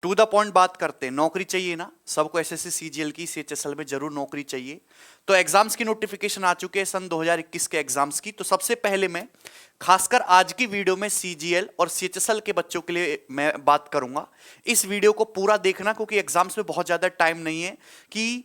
To the point बात करते हैं। नौकरी चाहिए ना सबको, एसएससी सीजीएल की, सीएचएसएल में जरूर नौकरी चाहिए। तो एग्जाम्स की नोटिफिकेशन आ चुके हैं सन 2021 के एग्जाम्स की। तो सबसे पहले मैं खासकर आज की वीडियो में सीजीएल और सीएचएसएल के बच्चों के लिए मैं बात करूंगा। इस वीडियो को पूरा देखना क्योंकि एग्जाम्स में बहुत ज्यादा टाइम नहीं है कि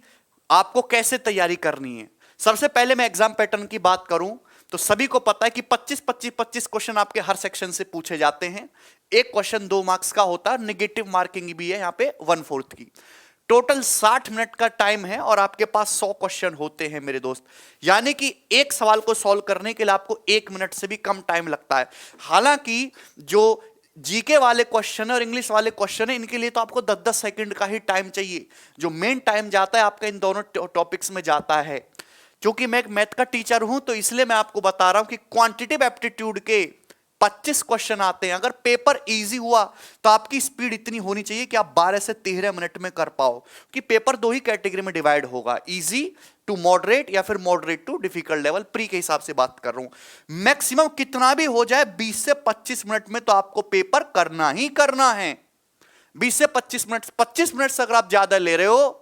आपको कैसे तैयारी करनी है। सबसे पहले मैं एग्जाम पैटर्न की बात करूं तो सभी को पता है कि 25 क्वेश्चन आपके हर सेक्शन से पूछे जाते हैं। एक क्वेश्चन 2 मार्क्स का होता है, नेगेटिव मार्किंग भी है यहां पे 1/4 की। टोटल 60 मिनट का टाइम है और आपके पास 100 क्वेश्चन होते हैं मेरे दोस्त। यानी कि एक सवाल को सॉल्व करने के लिए आपको 1 मिनट से भी कम टाइम लगता है। हालांकि जो जीके वाले क्वेश्चन है और इंग्लिश वाले क्वेश्चन है इनके लिए तो आपको 10-10 सेकंड का ही टाइम चाहिए। जो मेन टाइम जाता है आपका इन दोनों टॉपिक्स में जाता है। क्योंकि मैं एक मैथ का टीचर हूं तो इसलिए मैं आपको बता रहा हूं कि क्वांटिटेटिव एप्टीट्यूड के 25 क्वेश्चन आते हैं। अगर पेपर इजी हुआ तो आपकी स्पीड इतनी होनी चाहिए कि आप 12 से 13 मिनट में कर पाओ। कि पेपर 2 ही कैटेगरी में डिवाइड होगा, इजी टू मॉडरेट या फिर moderate to difficult level. Pre के हिसाब से बात कर रहा हूं। मैक्सिमम कितना भी हो जाए 20 से 25 मिनट में तो आपको पेपर करना ही करना है। 20 से 25 मिनट, 25 मिनट से अगर आप ज्यादा ले रहे हो,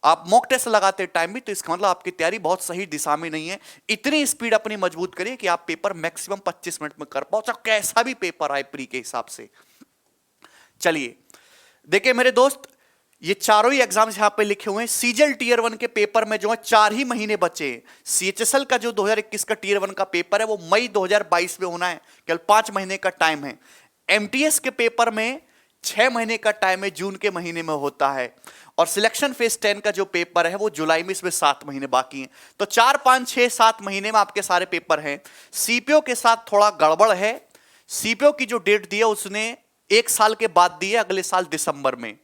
आप मॉक टेस्ट लगाते टाइम भी, तो इसका मतलब आपकी तैयारी बहुत सही दिशा में नहीं है। इतनी स्पीड अपनी मजबूत करिए कि आप पेपर मैक्सिमम 25 मिनट में कर पाओ, चाहे कैसा भी पेपर आए प्री के हिसाब से। चलिए देखिए मेरे दोस्त, ये चारों ही एग्जाम्स यहां पे लिखे हुए हैं। सीजीएल टीयर 1 के पेपर में जो है 4 ही महीने बचे हैं। सीएचएसएल का जो 2021 का टीयर 1 का पेपर है वो मई 2022 में होना है, केवल 5 महीने का टाइम है। एमटीएस के पेपर में 6 महीने का टाइम है, जून के महीने में होता है। और सिलेक्शन फेज 10 का जो पेपर है वो जुलाई में, इसमें 7 महीने बाकी हैं। तो 4, 5, 6, 7 महीने में आपके सारे पेपर हैं। सीपीओ के साथ थोड़ा गड़बड़ है। सीपीओ की जो डेट दी है उसने 1 साल के बाद दी है, अगले साल दिसंबर में।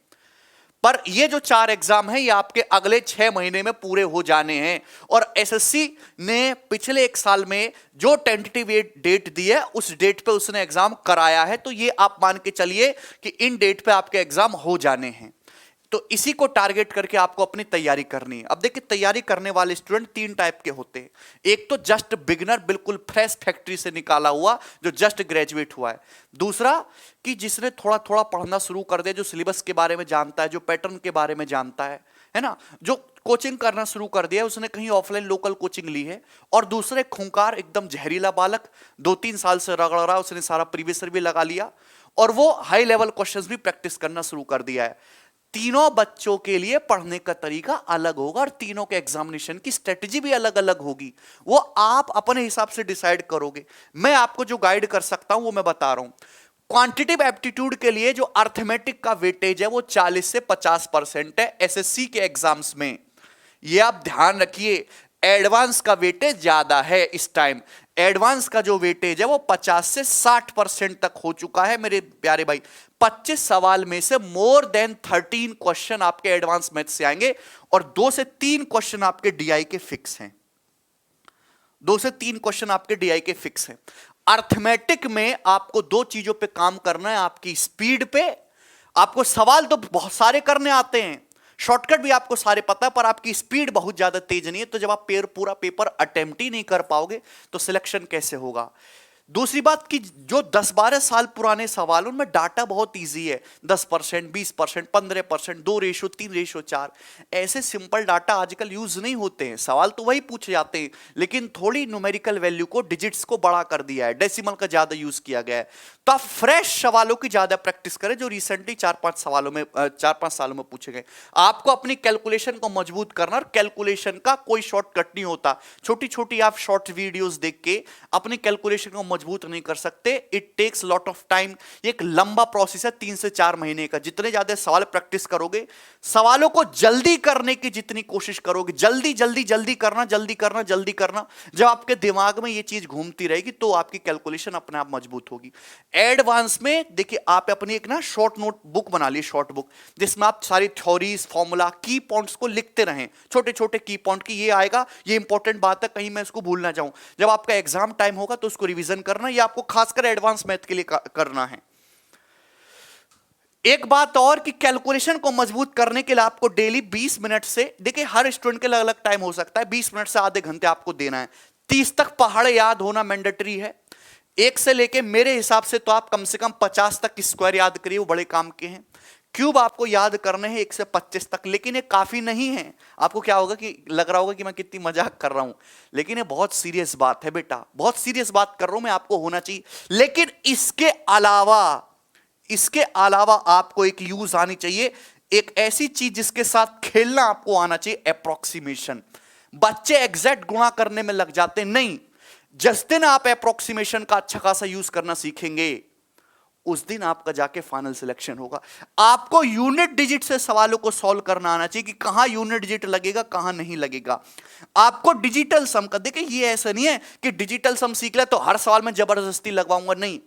पर ये जो 4 एग्जाम है ये आपके अगले 6 महीने में पूरे हो जाने हैं। और एसएससी ने पिछले 1 साल में जो टेंटेटिव डेट दी है उस डेट पे उसने एग्जाम कराया है। तो ये आप मान के चलिए कि इन डेट पे आपके एग्जाम हो जाने हैं। तो इसी को टारगेट करके आपको अपनी तैयारी करनी है। अब देखिए तैयारी करने वाले स्टूडेंट 3 टाइप के होते हैं। एक तो जस्ट बिगिनर, बिल्कुल फ्रेश फैक्ट्री से निकाला हुआ जो जस्ट ग्रेजुएट हुआ है। दूसरा कि जिसने थोड़ा थोड़ा पढ़ना शुरू कर दिया, जो सिलेबस के बारे में जानता है, जो पैटर्न के बारे में जानता है ना, जो कोचिंग करना शुरू कर दिया, उसने कहीं ऑफलाइन लोकल कोचिंग ली है। और दूसरे खूंखार एकदम जहरीला बालक 2-3 साल से रगड़ रहा, उसने सारा प्रीवियस ईयर भी लगा लिया और वो हाई लेवल क्वेश्चंस भी प्रैक्टिस करना शुरू कर दिया है। तीनों बच्चों के लिए पढ़ने का तरीका अलग होगा और तीनों के एग्जामिनेशन की स्ट्रेटजी भी अलग अलग होगी। वो आप अपने हिसाब से डिसाइड करोगे। मैं आपको जो गाइड कर सकता हूं वो मैं बता रहा हूं। क्वांटिटेटिव एप्टीट्यूड के लिए जो अर्थमेटिक का वेटेज है वो 40 से 50% है एसएससी के एग्जाम्स में। ये आप ध्यान रखिए। एडवांस का वेटेज ज्यादा है इस टाइम। एडवांस का जो वेटेज है वो 50 से 60% तक हो चुका है मेरे प्यारे भाई। 25 सवाल में से मोर देन 13 क्वेश्चन आपके एडवांस मैथ से आएंगे और 2 से 3 क्वेश्चन आपके डीआई के फिक्स हैं। 2 से 3 क्वेश्चन आपके डीआई के फिक्स हैं। अर्थमेटिक में आपको 2 चीजों पे काम करना है, आपकी स्पीड पे। आपको सवाल तो बहुत सारे करने आते हैं, शॉर्टकट भी आपको सारे पता है, पर आपकी स्पीड बहुत ज्यादा तेज नहीं है। तो जब आप पूरा पेपर अटेम्प्ट ही नहीं कर पाओगे तो सिलेक्शन कैसे होगा। दूसरी बात कि जो 10-12 साल पुराने सवाल उनमें डाटा बहुत इजी है। 10%, 20%, 15%, 2:3, 3:4 ऐसे सिंपल डाटा आजकल यूज नहीं होते हैं। सवाल तो वही पूछे जाते हैं लेकिन थोड़ी न्यूमेरिकल वैल्यू को, डिजिट्स को बड़ा कर दिया है, डेसिमल का ज्यादा यूज किया गया है। तो आप फ्रेश सवालों की ज्यादा प्रैक्टिस करें जो रिसेंटली 4-5 सालों में पूछे गए। आपको अपनी कैलकुलेशन को मजबूत करना, और कैलकुलेशन का कोई शॉर्टकट नहीं होता। छोटी छोटी आप शॉर्ट वीडियोस देख के अपनी कैलकुलेशन को मजबूत नहीं कर सकते। It takes lot of time. एक लंबा प्रोसेस है 3 से 4 महीने का। जितने ज्यादा सवाल प्रैक्टिस करोगे, सवालों को जल्दी करने की जितनी कोशिश करोगे, जल्दी जल्दी जल्दी करना, जल्दी करना, जल्दी करना, जब आपके दिमाग में ये चीज घूमती रहेगी तो आपकी कैलकुलेशन अपने आप मजबूत होगी। एडवांस में देखिए आप अपनी एक ना शॉर्ट नोट बुक बना ली, शॉर्ट बुक, जिसमें आप सारी थ्योरीज, फॉर्मूला, की पॉइंट्स को लिखते रहें। छोटे छोटे की पॉइंट की ये आएगा, ये इंपॉर्टेंट बात है, कहीं मैं इसको भूल ना जाऊं। जब आपका एग्जाम टाइम होगा तो उसको रिवीजन करना। ये आपको खासकर एडवांस मैथ के लिए करना है। एक बात और कि कैलकुलेशन को मजबूत करने के लिए आपको डेली 20 मिनट से, देखिए हर स्टूडेंट के अलग अलग टाइम हो सकता है, 20 मिनट से आधे घंटे आपको देना है। 30 तक पहाड़ याद होना मैंडेटरी है। 1 से लेके मेरे हिसाब से तो आप कम से कम 50 तक स्क्वायर याद करिए, वो बड़े काम के हैं। क्यूब आपको याद करने हैं 1 से 25 तक, लेकिन ये काफी नहीं है। आपको क्या होगा कि लग रहा होगा कि मैं कितनी मजाक कर रहा हूं, लेकिन ये बहुत सीरियस बात है बेटा, बहुत सीरियस बात कर रहा हूं मैं, आपको होना चाहिए। लेकिन इसके अलावा आपको एक यूज आनी चाहिए, एक ऐसी चीज जिसके साथ खेलना आपको आना चाहिए, अप्रोक्सीमेशन। बच्चे एग्जैक्ट गुणा करने में लग जाते नहीं, जिस दिन आप अप्रोक्सीमेशन का अच्छा खासा यूज करना सीखेंगे उस दिन आपका जाके फाइनल सिलेक्शन होगा। आपको यूनिट डिजिट से सवालों को सॉल्व करना आना चाहिए कि कहां यूनिट डिजिट लगेगा कहां नहीं लगेगा। आपको डिजिटल सम का, देखिए ये ऐसा नहीं है कि डिजिटल सम सीख ले तो हर सवाल में जबरदस्ती लगवाऊंगा, नहीं,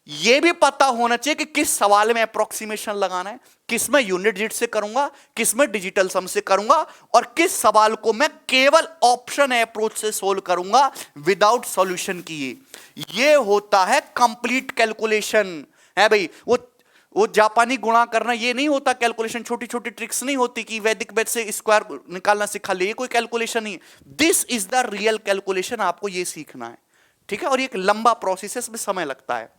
यह भी पता होना चाहिए कि किस सवाल में अप्रोक्सीमेशन लगाना है, किस में यूनिट डिजिट से करूंगा, किस में डिजिटल सम से करूंगा, और किस सवाल को मैं केवल ऑप्शन अप्रोच से सोल्व करूंगा विदाउट सॉल्यूशन किए। यह होता है कंप्लीट कैलकुलेशन है भाई। वो जापानी गुणा करना ये नहीं होता कैलकुलेशन, छोटी छोटी ट्रिक्स नहीं होती कि वैदिक मैथ से स्क्वायर निकालना सिखा ले, ये कोई कैलकुलेशन नहीं है। This is the real calculation, आपको ये सीखना है, ठीक है। और ये एक लंबा प्रोसेस है, इसमें समय लगता है।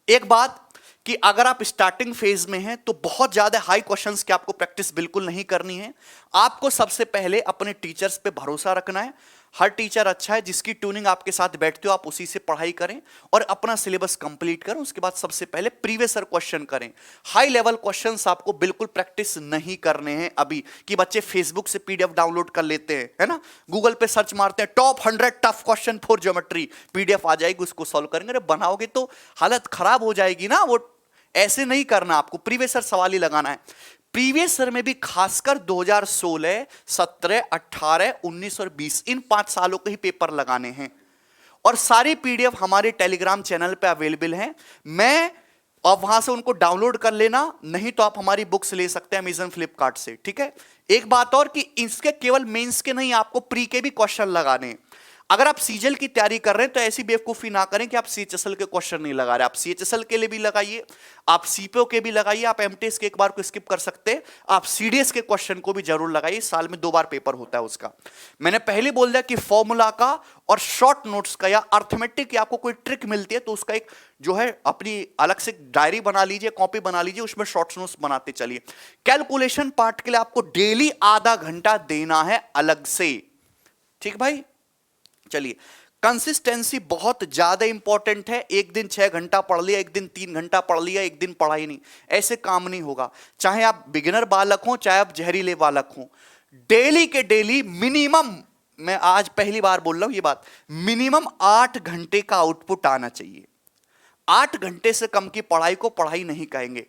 एक बात कि अगर आप स्टार्टिंग फेज में हैं तो बहुत ज्यादा हाई क्वेश्चंस की आपको प्रैक्टिस बिल्कुल नहीं करनी है। आपको सबसे पहले अपने टीचर्स पे भरोसा रखना है। हर टीचर अच्छा है, जिसकी ट्यूनिंग आपके साथ बैठते हो आप उसी से पढ़ाई करें और अपना सिलेबस कंप्लीट करें। उसके बाद सबसे पहले प्रीवियस ईयर क्वेश्चन करें। हाई लेवल क्वेश्चंस आपको बिल्कुल प्रैक्टिस नहीं करने हैं अभी, कि बच्चे फेसबुक से पीडीएफ डाउनलोड कर लेते हैं, है ना, गूगल पे सर्च मारते हैं top 100 tough question for geometry, PDF आ जाएगी, उसको सॉल्व करेंगे। अरे बनाओगे तो हालत खराब हो जाएगी ना, वो ऐसे नहीं करना, आपको प्रीवियस ईयर सवाल ही लगाना है। प्रीवियस ईयर में भी खासकर 2016, 17, 18, 19 और 20 इन 5 सालों के ही पेपर लगाने हैं। और सारी पीडीएफ हमारे टेलीग्राम चैनल पे अवेलेबल हैं। मैं आप वहां से उनको डाउनलोड कर लेना, नहीं तो आप हमारी बुक्स ले सकते हैं अमेज़न फ्लिपकार्ट से, ठीक है। एक बात और कि इसके केवल मेंस के नहीं, आपको प्री के भी क्वेश्चन लगाने हैं। अगर आप सीजीएल की तैयारी कर रहे हैं तो ऐसी बेवकूफी ना करें कि आप सीएचएसएल के क्वेश्चन नहीं लगा रहे। आप सीएचएसएल के लिए भी लगाइए, आप सीपीओ के भी लगाइए, आप एमटीएस के एक बार को स्किप कर सकते हैं, आप सीडीएस के क्वेश्चन को भी जरूर लगाइए। साल में 2 बार पेपर होता है उसका। मैंने पहले बोल दिया कि फॉर्मूला का और शॉर्ट नोट्स का या अर्थमेटिक की आपको कोई ट्रिक मिलती है तो उसका एक जो है अपनी अलग से डायरी बना लीजिए, कॉपी बना लीजिए, उसमें शॉर्ट नोट्स बनाते चलिए। कैलकुलेशन पार्ट के लिए आपको डेली आधा घंटा देना है अलग से, ठीक भाई। चलिए, कंसिस्टेंसी बहुत ज्यादा इंपॉर्टेंट है। एक दिन 6 घंटा पढ़ लिया, एक दिन 3 घंटा पढ़ लिया, एक दिन पढ़ा ही नहीं, ऐसे काम नहीं होगा। चाहे आप बिगिनर बालक हो, चाहे आप जहरीले बालक हो, डेली के डेली मिनिमम, मैं आज पहली बार बोल रहा हूं ये बात, मिनिमम 8 घंटे का आउटपुट आना चाहिए। 8 घंटे से कम की पढ़ाई को पढ़ाई नहीं कहेंगे,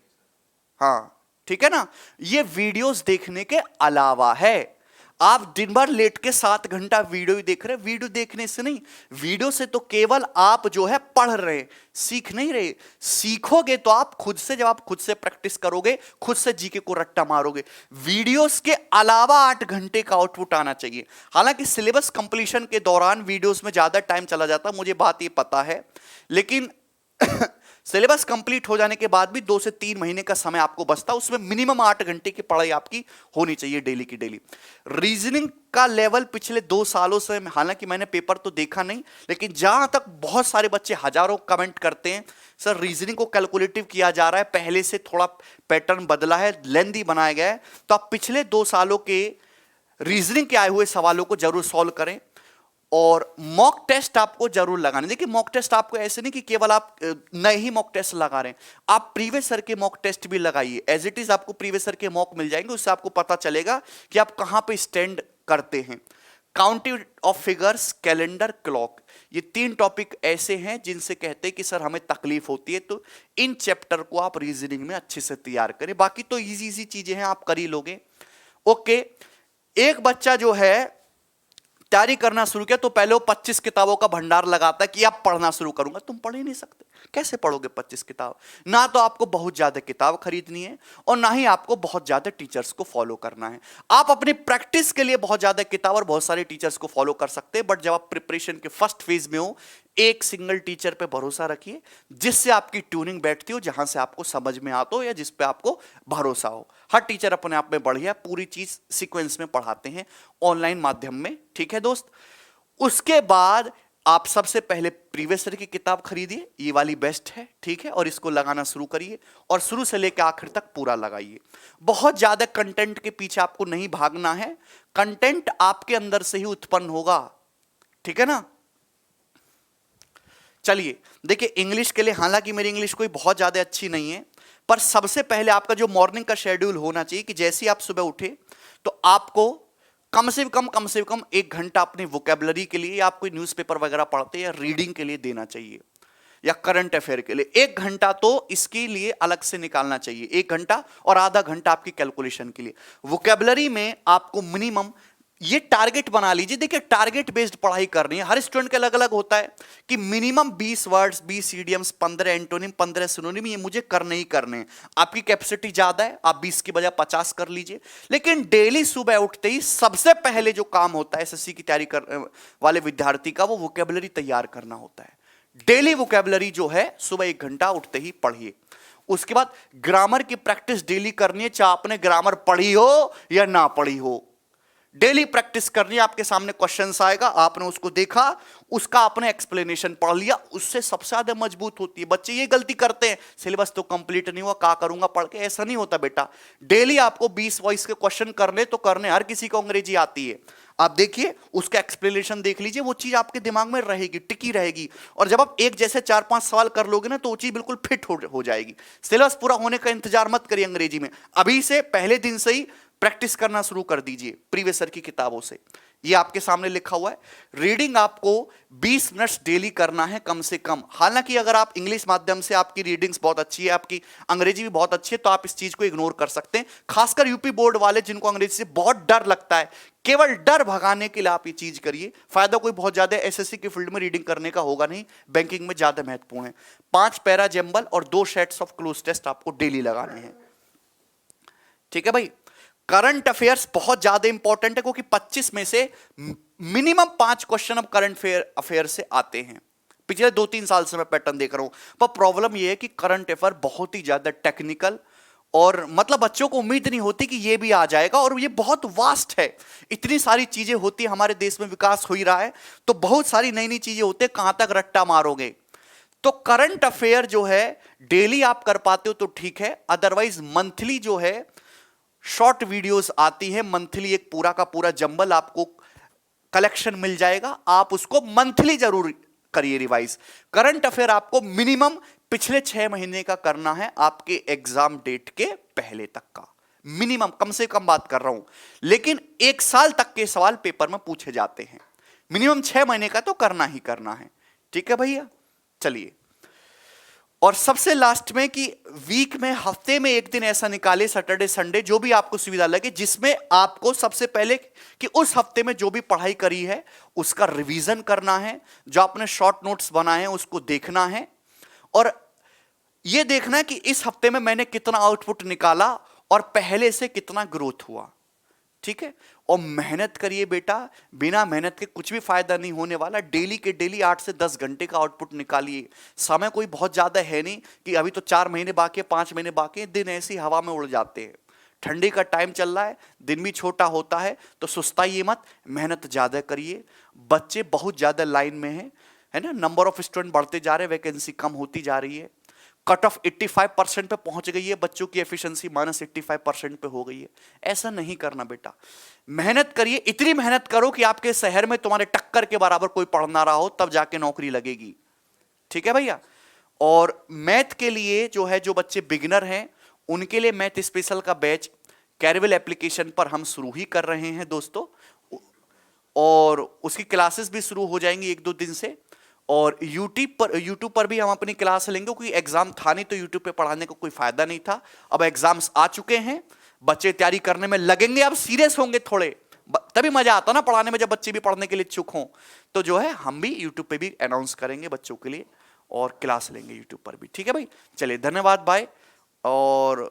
हाँ ठीक है ना। ये वीडियोस देखने के अलावा है। आप दिन भर लेट के 7 घंटा वीडियो ही देख रहे हैं, वीडियो देखने से नहीं, वीडियो से तो केवल आप जो है पढ़ रहे हैं, सीख नहीं रहे। सीखोगे तो आप खुद से, जब आप खुद से प्रैक्टिस करोगे, खुद से जीके को रट्टा मारोगे। वीडियोस के अलावा 8 घंटे का आउटपुट आना चाहिए। हालांकि सिलेबस कंप्लीशन के दौरान वीडियोस में ज्यादा टाइम चला जाता, मुझे बात ये पता है, लेकिन सिलेबस कंप्लीट हो जाने के बाद भी 2 से 3 महीने का समय आपको बचता, उसमें मिनिमम 8 घंटे की पढ़ाई आपकी होनी चाहिए डेली की डेली। रीजनिंग का लेवल पिछले 2 सालों से, हालांकि मैंने पेपर तो देखा नहीं, लेकिन जहां तक बहुत सारे बच्चे हजारों कमेंट करते हैं सर रीजनिंग को कैलकुलेटिव किया जा रहा है, पहले से थोड़ा पैटर्न बदला है, लेंथी बनाया गया है, तो आप पिछले 2 सालों के रीजनिंग के आए हुए सवालों को जरूर सॉल्व करें। और मॉक टेस्ट आपको जरूर लगाने। देखिए मॉक टेस्ट आपको ऐसे नहीं कि केवल आप नए ही मॉक टेस्ट लगा रहे हैं, आप प्रीवियस ईयर के मॉक टेस्ट भी लगाइए। एज इट इज आपको प्रीवियस ईयर के मॉक मिल जाएंगे, उससे आपको पता चलेगा कि आप कहां पे स्टैंड करते हैं। Counting of figures, calendar, clock, ये 3 टॉपिक ऐसे हैं जिनसे कहते हैं कि सर हमें तकलीफ होती है, तो इन चैप्टर को आप रीजनिंग में अच्छे से तैयार करें। बाकी तो इजी इजी चीजें हैं, आप कर ही लोगे। ओके, एक बच्चा जो है तैयारी करना शुरू किया तो पहले वो 25 किताबों का भंडार लगाता है कि अब पढ़ना शुरू करूंगा। तुम पढ़ ही नहीं सकते, कैसे पढ़ोगे 25 किताब? ना तो आपको बहुत ज्यादा किताब खरीदनी है और ना ही आपको बहुत ज्यादा टीचर्स को फॉलो करना है। आप अपनी प्रैक्टिस के लिए बहुत ज्यादा किताब और बहुत सारे टीचर्स को फॉलो कर सकते हैं, बट जब आप प्रिपरेशन के फर्स्ट फेज में हो, एक सिंगल टीचर पे भरोसा रखिए जिससे आपकी ट्यूनिंग बैठती हो, जहां से आपको समझ में आता हो या जिस पे आपको भरोसा हो। हर टीचर अपने आप में बढ़िया, पूरी चीज सीक्वेंस में पढ़ाते हैं ऑनलाइन माध्यम में, ठीक है दोस्त। उसके बाद आप सबसे पहले प्रीवियस ईयर की किताब खरीदिए, ये वाली बेस्ट है, ठीक है, और इसको लगाना शुरू करिए और शुरू से लेकर आखिर तक पूरा लगाइए। बहुत ज्यादा कंटेंट के पीछे आपको नहीं भागना है, कंटेंट आपके अंदर से ही उत्पन्न होगा, ठीक है ना। चलिए देखिए, इंग्लिश के लिए हालांकि मेरी इंग्लिश कोई बहुत ज्यादा अच्छी नहीं है, पर सबसे पहले आपका जो मॉर्निंग का शेड्यूल होना चाहिए कि जैसे ही आप सुबह उठे तो आपको कम से कम 1 घंटा अपनी वोकेबलरी के लिए, या आप कोई न्यूज़पेपर वगैरह पढ़ते हैं या रीडिंग के लिए देना चाहिए, या करंट अफेयर के लिए 1 घंटा तो इसके लिए अलग से निकालना चाहिए। 1 घंटा और आधा घंटा आपकी कैलकुलेशन के लिए। वोकेबलरी में आपको मिनिमम ये टारगेट बना लीजिए। देखिए, टारगेट बेस्ड पढ़ाई करनी है, हर स्टूडेंट का अलग अलग होता है कि minimum 20 words, 20 idioms, 15 antonym, 15 synonym, ये मुझे करने ही करने हैं। आपकी कैपेसिटी ज्यादा है, आप 20 की बजाय 50 कर लीजिए। लेकिन डेली सुबह उठते ही सबसे पहले जो काम होता है एसएससी की तैयारी करने वाले विद्यार्थी का, वो वोकेबलरी तैयार करना होता है। डेली वोकेबलरी जो है सुबह 1 घंटा उठते ही पढ़िए। उसके बाद ग्रामर की प्रैक्टिस डेली करनी है, चाहे आपने ग्रामर पढ़ी हो या ना पढ़ी हो, डेली प्रैक्टिस करनी है। आपके सामने क्वेश्चंस आएगा, आपने उसको देखा, उसका आपने एक्सप्लेनेशन पढ़ लिया, उससे सबसे ज्यादा मजबूत होती है। बच्चे ये गलती करते हैं, सिलेबस तो कंप्लीट नहीं हुआ, क्या करूंगा पढ़ के, ऐसा नहीं होता बेटा। डेली आपको 20 वॉइस के क्वेश्चन करने तो करने, हर किसी को अंग्रेजी आती है। आप देखिए, उसका एक्सप्लेनेशन देख लीजिए, वो चीज आपके दिमाग में रहेगी, टिकी रहेगी। और जब आप एक जैसे 4-5 सवाल कर लोगे ना, तो वो चीज बिल्कुल फिट हो जाएगी। सिलेबस पूरा होने का इंतजार मत करिए अंग्रेजी में, अभी से पहले दिन से ही प्रैक्टिस करना शुरू कर दीजिए प्रीवियस ईयर की किताबों से। ये आपके सामने लिखा हुआ है। रीडिंग आपको 20 मिनट्स डेली करना है कम से कम। हालांकि अगर आप इंग्लिश माध्यम से, आपकी रीडिंग्स बहुत अच्छी है, आपकी अंग्रेजी भी बहुत अच्छी है, तो आप इस चीज को इग्नोर कर सकते हैं। खासकर यूपी बोर्ड वाले जिनको अंग्रेजी से बहुत डर लगता है, केवल डर भगाने के लिए आप ये चीज करिए। फायदा कोई बहुत ज्यादा एसएससी की फील्ड में रीडिंग करने का होगा नहीं, बैंकिंग में ज्यादा महत्वपूर्ण है। 5 पैरा जंबल और 2 सेट्स ऑफ क्लोज टेस्ट आपको डेली लगाने हैं, ठीक है भाई। करंट अफेयर्स बहुत ज्यादा इंपॉर्टेंट है, क्योंकि 25 में से मिनिमम 5 क्वेश्चन अब करंट अफेयर से आते हैं। पिछले 2-3 साल से मैं पैटर्न देख रहा हूं। पर प्रॉब्लम यह है कि करंट अफेयर बहुत ही ज्यादा टेक्निकल, और मतलब बच्चों को उम्मीद नहीं होती कि ये भी आ जाएगा, और ये बहुत वास्ट है। इतनी सारी चीजें होती है, हमारे देश में विकास हो ही रहा है, तो बहुत सारी नई नई चीजें होती है, कहां तक रट्टा मारोगे। तो करंट अफेयर जो है डेली आप कर पाते हो तो ठीक है, अदरवाइज मंथली जो है शॉर्ट वीडियोस आती है। मंथली एक पूरा का पूरा जंबल आपको कलेक्शन मिल जाएगा, आप उसको मंथली जरूर करिए रिवाइज। करंट अफेयर आपको मिनिमम पिछले 6 महीने का करना है, आपके एग्जाम डेट के पहले तक का मिनिमम, कम से कम बात कर रहा हूं। लेकिन 1 साल तक के सवाल पेपर में पूछे जाते हैं, मिनिमम 6 महीने का तो करना ही करना है, ठीक है भैया। चलिए, और सबसे लास्ट में कि वीक में, हफ्ते में एक दिन ऐसा निकाले, सैटरडे संडे जो भी आपको सुविधा लगे, जिसमें आपको सबसे पहले कि उस हफ्ते में जो भी पढ़ाई करी है उसका रिवीजन करना है, जो आपने शॉर्ट नोट्स बनाए हैं उसको देखना है, और यह देखना है कि इस हफ्ते में मैंने कितना आउटपुट निकाला और पहले से कितना ग्रोथ हुआ, ठीक है। और मेहनत करिए बेटा, बिना मेहनत के कुछ भी फायदा नहीं होने वाला। डेली के डेली 8 से 10 घंटे का आउटपुट निकालिए। समय कोई बहुत ज्यादा है नहीं कि अभी तो 4 महीने बाकी है, 5 महीने बाकी है, दिन ऐसी हवा में उड़ जाते हैं। ठंडी का टाइम चल रहा है, दिन भी छोटा होता है, तो सुस्ताइए मत, मेहनत ज्यादा करिए। बच्चे बहुत ज्यादा लाइन में है ना, नंबर ऑफ स्टूडेंट बढ़ते जा रहे हैं, वैकेंसी कम होती जा रही है। कट ऑफ 85% पे पहुंच गई है, बच्चों की एफिशिएंसी -85% पे हो गई है। ऐसा नहीं करना बेटा, मेहनत करिए। इतनी मेहनत करो कि आपके शहर में तुम्हारे टक्कर के बराबर कोई पढ़ ना रहा हो, तब जाके नौकरी लगेगी, ठीक है भैया। और मैथ के लिए जो है, जो बच्चे बिगिनर हैं उनके लिए मैथ स्पेशल का बैच कैरिवल एप्लीकेशन पर हम शुरू ही कर रहे हैं दोस्तों, और उसकी क्लासेस भी शुरू हो जाएंगी 1-2 दिन से। और यूट्यूब पर भी हम अपनी क्लास लेंगे, क्योंकि एग्जाम था नहीं तो यूट्यूब पे पढ़ाने का कोई फायदा नहीं था। अब एग्जाम्स आ चुके हैं, बच्चे तैयारी करने में लगेंगे, अब सीरियस होंगे थोड़े, तभी मजा आता ना पढ़ाने में, जब बच्चे भी पढ़ने के लिए इच्छुक हों। तो जो है हम भी यूट्यूब पे भी अनाउंस करेंगे बच्चों के लिए, और क्लास लेंगे यूट्यूब पर भी, ठीक है भाई। चलिए, धन्यवाद, बाय, और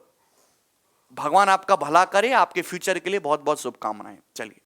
भगवान आपका भला करे, आपके फ्यूचर के लिए बहुत बहुत शुभकामनाएं। चलिए।